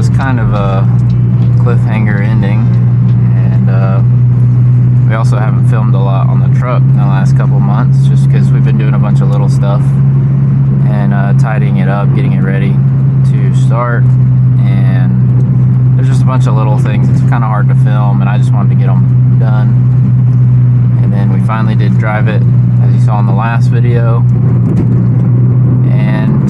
was kind of a cliffhanger ending, and we also haven't filmed a lot on the truck in the last couple months just because we've been doing a bunch of little stuff and tidying it up, getting it ready to start, and there's just a bunch of little things. It's kind of hard to film, and I just wanted to get them done. And then we finally did drive it, as you saw in the last video, and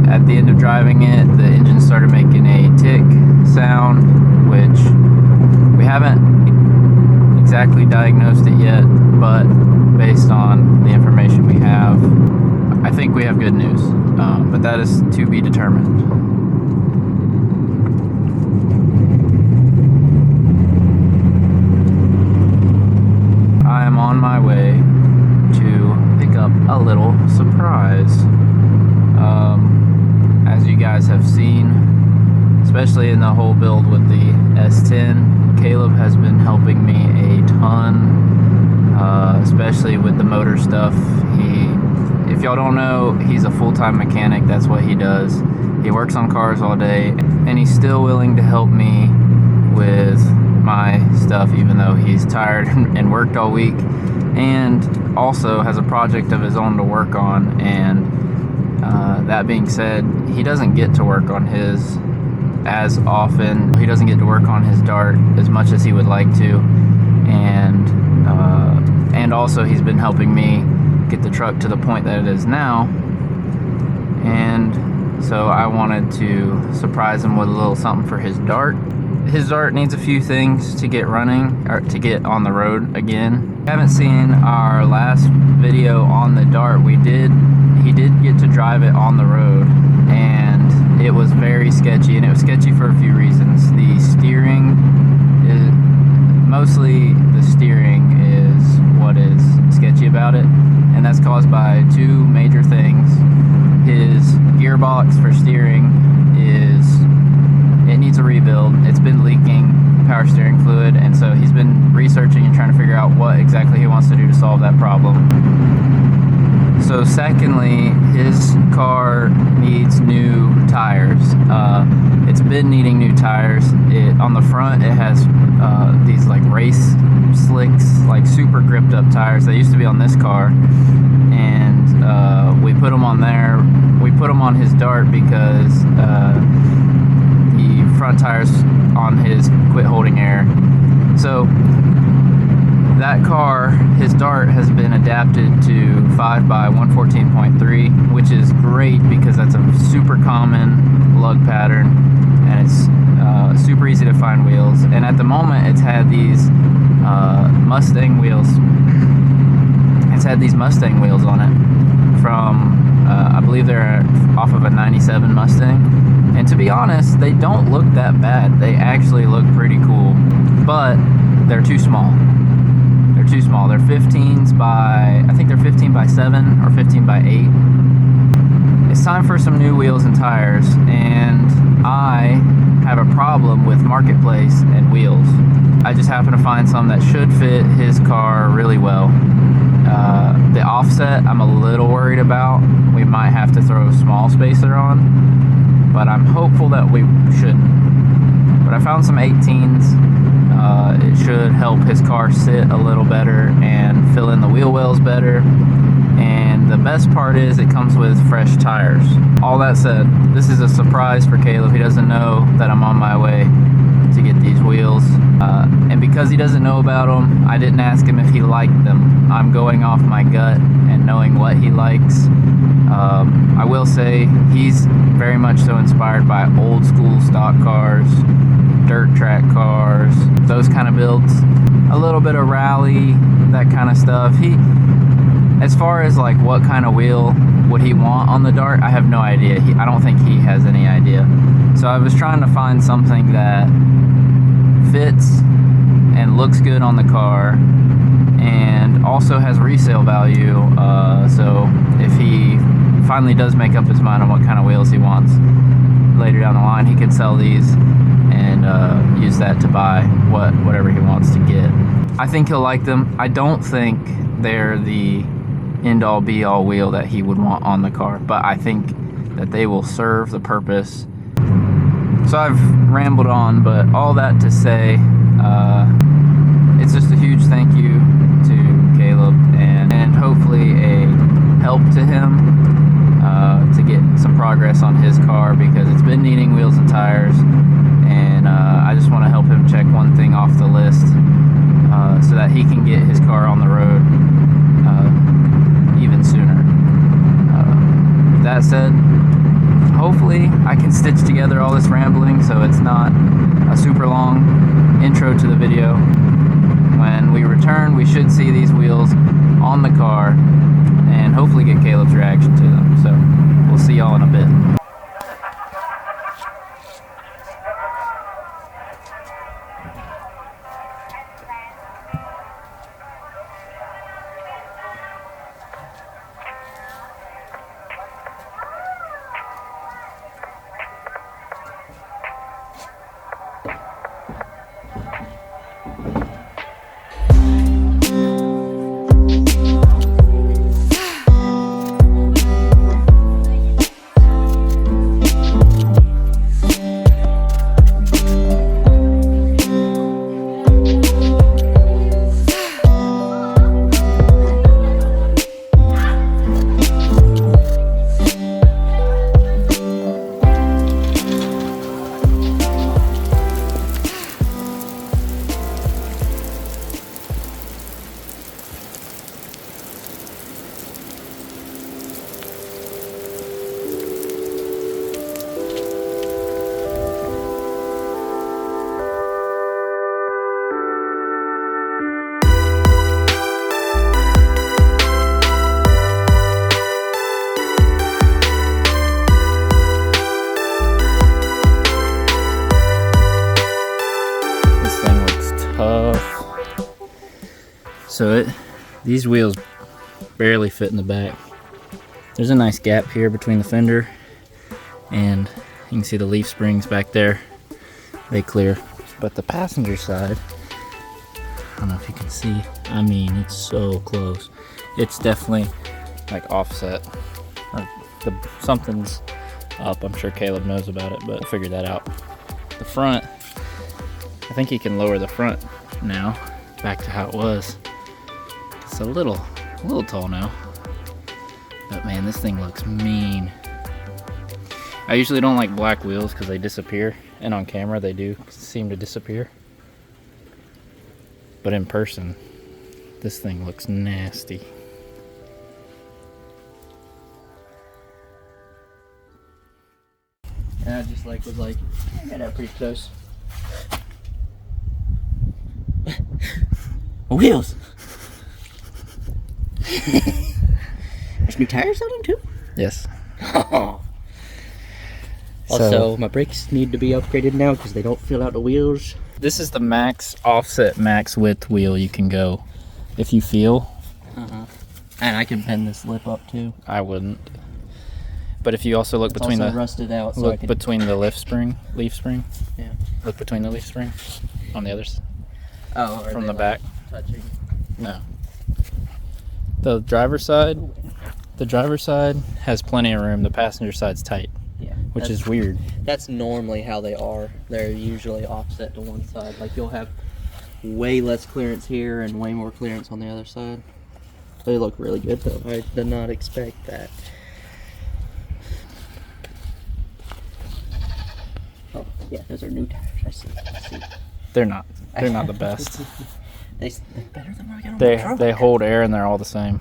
at the end of driving it, the engine started making a tick sound, which we haven't exactly diagnosed it yet, but based on the information we have, I think we have good news, but that is to be determined. I am on my way to pick up a little surprise. As you guys have seen, especially in the whole build with the S10, Caleb has been helping me a ton, especially with the motor stuff. If y'all don't know, he's a full-time mechanic. That's what he does. He works on cars all day, and he's still willing to help me with my stuff, even though he's tired and worked all week, and also has a project of his own to work on. And that being said, he doesn't get to work on his as often. He doesn't get to work on his Dart as much as he would like to, and also he's been helping me get the truck to the point that it is now. And so I wanted to surprise him with a little something for his Dart. His Dart needs a few things to get running, or to get on the road again. If you haven't seen our last video on the Dart, he did get to drive it on the road, and it was very sketchy, and it was sketchy for a few reasons. The steering mostly the steering is what is sketchy about it, and that's caused by two major things. His gearbox for steering it needs a rebuild. It's been leaking power steering fluid, and so he's been researching and trying to figure out what exactly he wants to do to solve that problem. So secondly, his car needs new tires. It's been needing new tires. On the front, it has these like race slicks, like super gripped up tires. They used to be on this car, and we put them on there. We put them on his Dart because the front tires on his quit holding air. So that car, his Dart, has been adapted to 5x114.3, which is great because that's a super common lug pattern, and it's super easy to find wheels. And at the moment, it's had these Mustang wheels. It's had these Mustang wheels on it from, I believe they're off of a 97 Mustang. And to be honest, they don't look that bad. They actually look pretty cool, but they're too small. They're too small. They're 15s by, I think they're 15 by 7 or 15 by 8. It's time for some new wheels and tires, and I have a problem with Marketplace and wheels. I just happen to find some that should fit his car really well. The offset I'm a little worried about. We might have to throw a small spacer on, but I'm hopeful that we shouldn't. But I found some 18s. It should help his car sit a little better and fill in the wheel wells better. And the best part is it comes with fresh tires. All that said, this is a surprise for Caleb. He doesn't know that I'm on my way to get these wheels. And because he doesn't know about them, I didn't ask him if he liked them. I'm going off my gut and knowing what he likes. I will say he's very much so inspired by old school stock cars, dirt track cars, those kind of builds, a little bit of rally, that kind of stuff. As far as like what kind of wheel would he want on the Dart, I have no idea. I don't think he has any idea. So I was trying to find something that fits and looks good on the car and also has resale value. So if he finally does make up his mind on what kind of wheels he wants later down the line, he can sell these and use that to buy whatever he wants to get. I think he'll like them. I don't think they're the end-all be-all wheel that he would want on the car, but I think that they will serve the purpose So I've rambled on, but all that to say, it's just a huge thank you to Caleb and hopefully a help to him to get some progress on his car, because it's been needing wheels and tires, and I just want to help him check one thing off the list so that he can get his car on the road even sooner. With that said, hopefully I can stitch together all this rambling so it's not a super long intro to the video. When we return, we should see these wheels on the car and hopefully get Caleb's reaction to them. So we'll see y'all in a bit. So these wheels barely fit in the back. There's a nice gap here between the fender, and you can see the leaf springs back there. They clear. But the passenger side, I don't know if you can see, I mean, it's so close. It's definitely like offset. Something's up. I'm sure Caleb knows about it, but we'll figure that out. The front, I think he can lower the front now back to how it was. It's a little tall now, but man, this thing looks mean. I usually don't like black wheels because they disappear, and on camera they do seem to disappear, but in person this thing looks nasty. And I just was like, I got that pretty close. Wheels! There's new tires on them too? Yes. Also, my brakes need to be upgraded now because they don't fill out the wheels. This is the max offset, max width wheel you can go if you feel. And I can bend this lip up too. I wouldn't. But if you also look It's between also the rusted out, so look between the leaf spring. Yeah. Look between the leaf spring on the others. Oh, from the back. Touching. No. The driver's side has plenty of room. The passenger side's tight. Yeah. Which is weird. That's normally how they are. They're usually offset to one side. Like you'll have way less clearance here and way more clearance on the other side. They look really good though. I did not expect that. Oh yeah, those are new tires. I see. They're not the best. They're better than what I got on my truck. They hold air and they're all the same.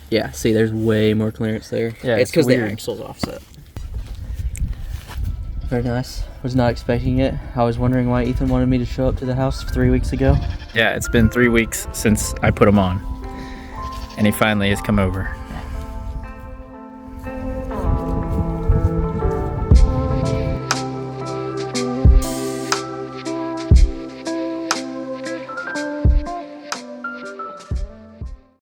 Yeah, see, there's way more clearance there. Yeah, it's because the weird. axle's offset. Very nice. Was not expecting it. I was wondering why Ethan wanted me to show up to the house 3 weeks ago. Yeah, it's been 3 weeks since I put them on, and he finally has come over.